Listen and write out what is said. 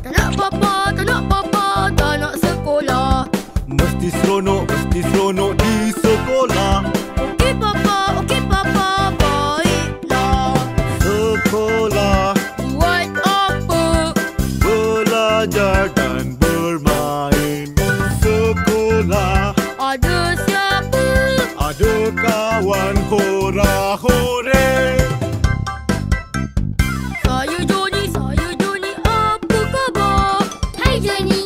Tak nak papa, tak nak papa, tak nak sekolah. Mesti seronok di sekolah. Okey papa, baiklah. Sekolah, Buat apa? belajar dan bermain. Sekolah, Ada siapa? ada kawan, hora-hore. Saya Joni, apa khabar? Hai Joni,